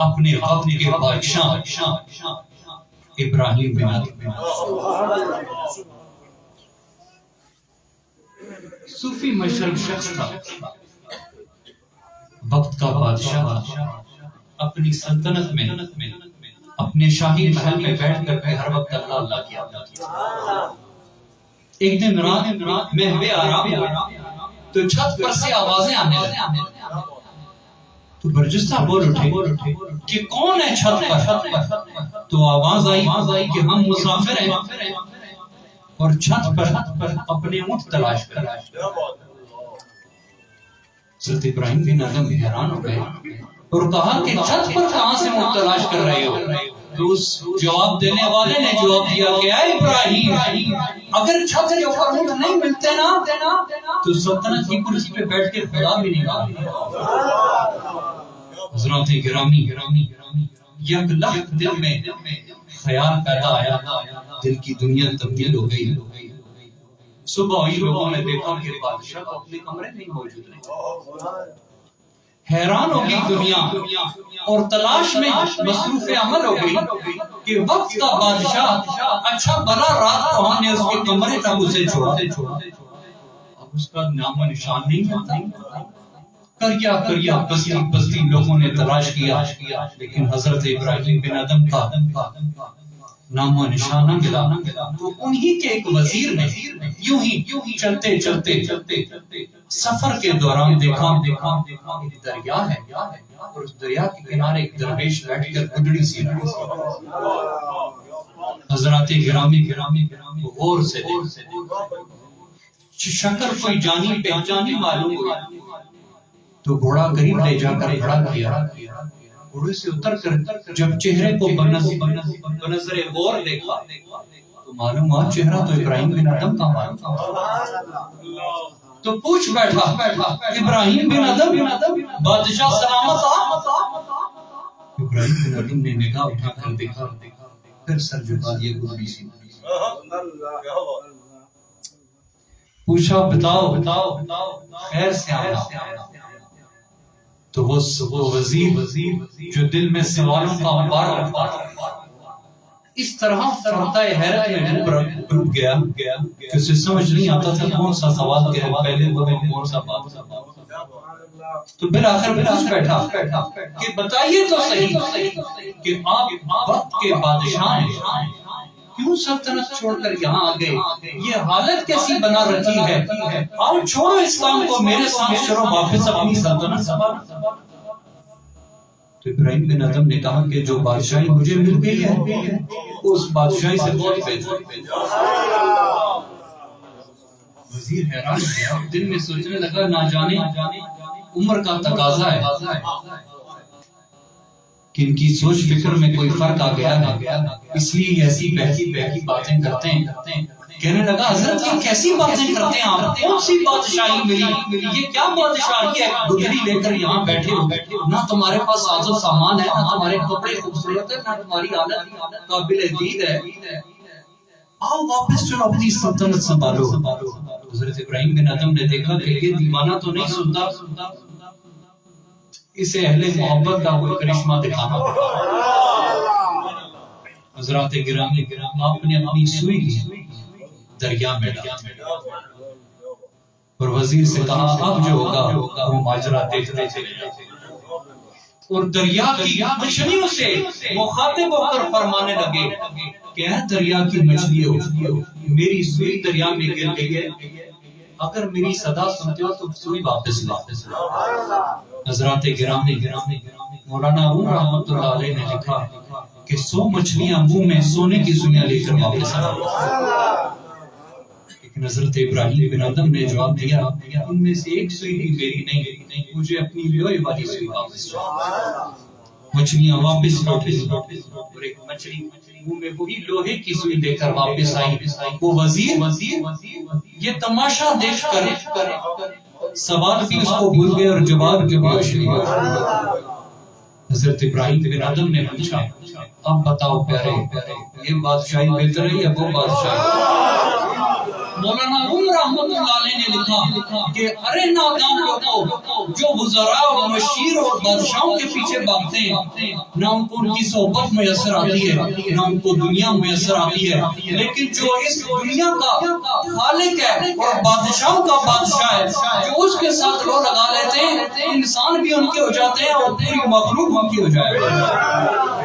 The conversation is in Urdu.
اپنے وقت کے بادشاہ ابراہیم بن ادم صوفی مشرب شخص تھا، وقت کا بادشاہ اپنی سلطنت میں اپنے شاہی محل میں بیٹھ کر کے ہر وقت اللہ اللہ کیا۔ ایک دن رات محو آرام ہوا تو چھت پر سے آوازیں آنے لگی، تو برجستہ بول اٹھے کہ کون ہے چھت پر؟ تو آواز آئی کہ ہم مسافر ہیں اور چھت پر اپنے اونٹ تلاش کر رہے ہیں۔ حضرت ابراہیم بن ادم حیران ہو گئے اور کہا کہ چھت پر کہاں سے اونٹ تلاش کر رہے ہو؟ تو اس جواب دینے والے نے جواب دیا کہ اے ابراہیم، اگر چھت کے اوپر اونٹ نہیں ملتے نا تو سلطنت کی کرسی پہ بیٹھ کے خدا بھی نہیں گا۔ حضرات گرامی، یک لخت دل میں خیال پیدا آیا، دل کی دنیا تبدیل ہو گئی۔ صبح ہوئی، لوگوں نے دیکھا کہ بادشاہ اپنے کمرے میں موجود نہیں۔ حیران ہو گئی دنیا اور تلاش میں مصروف عمل ہو گئی کہ وقت کا بادشاہ اچھا بھلا رات کو ہم نے اس کے کمرے تک اسے چھوڑا، اب اس کا نام و نشان نہیں ملتا۔ کریا بستی لوگوں نے تلاش کیا، لیکن حضرت ابراہیم بن ادم کا نام و نشان نہ ملا۔ تو انہی کے ایک وزیر نے یوں ہی چلتے سفر کے دوران دیکھا ایک دریا ہے اور اس دریا کے کنارے ایک درویش بیٹھ کر گڈڑی سی رہا۔ حضرات گرامی غور سے شکل کوئی جانی پہچانی معلوم ہوئی تو گھوڑا قریب لے جا کر کھڑا کیا۔ گھوڑے سے اتر کر جب چہرے کو بنظر غور دیکھا تو معلوم ہوا چہرہ تو ابراہیم بن ادم کا معلوم تھا۔ تو پوچھ بیٹھا، ابراہیم بن ادم بادشاہ سلامت آ؟ ابراہیم بن ادم نے نگاہ اٹھا کر دیکھا، پھر سر جھکا دیا گھوڑی سی۔ پوچھا بتاؤ خیر سے آنا؟ تو وہ وزیر جو دل میں سوالوں کا انبار رکھتا اس طرح فرمتا حیرت میں ڈوب گیا کہ اسے سمجھ نہیں آتا تھا کون سا سوال کہ پہلے کون سا بات۔ تو بالآخر پوچھ بیٹھا کہ بتائیے تو صحیح کہ آپ وقت کے بادشاہ ہیں، کیوں سلطنت چھوڑ کر یہاں آ گئے؟ یہ حالت کیسی بنا رکھی ہے؟ آؤ چھوڑو اس کام کو، میرے ساتھ چلو واپس اپنی سلطنت سنبھالو۔ تو ابراہیم بن ادم نے کہا کہ جو بادشاہی مجھے مل گئی ہے اس بادشاہی سے بہت بہتر۔ وزیر حیران ہوا، دل میں سوچنے لگا نہ جانے عمر کا تقاضا ہے کہ ان کی سوچ فکر میں کوئی فرق آ گیا ہے، اس لیے ایسی بہتی باتیں کرتے ہیں۔ کہنے لگا حضرت یہ کیسی باتیں کرتے ہیں آپ؟ کون سی بادشاہی ملی؟ یہ کیا بادشاہی ہے؟ گھڑی لے کر یہاں بیٹھے ہو، نہ تمہارے پاس ساز و سامان ہے، نہ تمہارے کپڑے خوبصورت ہے، نہ تمہاری حالت قابل دید ہے۔ آؤ واپس چلو اپنی سلطنت سنبھالو۔ حضرت ابراہیم بن ادم نے دیکھا کہ یہ دیوانہ تو نہیں سنتا، اسے اہل محبت کا کوئی کرشمہ دکھانا پڑا۔ حضرات گرامی آپ نے اپنی سوئی دریا میں ڈالی اور وزیر سے کہا اب جو ہوگا وہ ماجرا دیکھتے چلے جائیں۔ اور دریا کی مچھلیوں سے مخاطب ہو کر فرمانے لگے کہ اے دریا کی مچھلیوں، میری سوئی دریا میں گر گئی ہے، اگر میری صدا سنتے ہو تو سوئی واپس لا۔ حضرات گرامی مولانا روم رحمت اللہ علیہ نے لکھا کہ 100 مچھلیاں منہ میں سونے کی سوئیاں لے کر واپس آ۔ لیکن حضرت ابراہیم بن ادم نے جواب دیا ان میں سے ایک سوئی بھی میری نہیں، مجھے اپنی لوہے والی سوئی واپس چاہیے۔ مچھلیاں واپس لوٹی اور ایک مچھلی منہ میں وہی لوہے کی سوئی لے کر واپس آئی۔ وہ وزیر یہ تماشا دیکھ کر سوال بھی اس کو بھول گئے اور جواب بھی ہوش نہیں ہوا۔ حضرت ابراہیم بن ادم نے پوچھا اب بتاؤ پیارے، یہ بادشاہی بہتر ہے یا وہ بادشاہی؟ مولانا روم رحمت اللہ علیہ نے لکھا کہ ارے نادان لوگوں جو وزراء اور مشیر اور بادشاہوں کے پیچھے بھاگتے ہیں، نہ ان کو ان کی صحبت میسر آتی ہے، نہ ان کو دنیا میسر آتی ہے، لیکن جو اس دنیا کا خالق ہے اور بادشاہوں کا بادشاہ ہے، جو اس کے ساتھ رو لگا لیتے ہیں، انسان بھی ان کے ہو جاتے ہیں اور پوری مخلوق ان کی ہو جائے.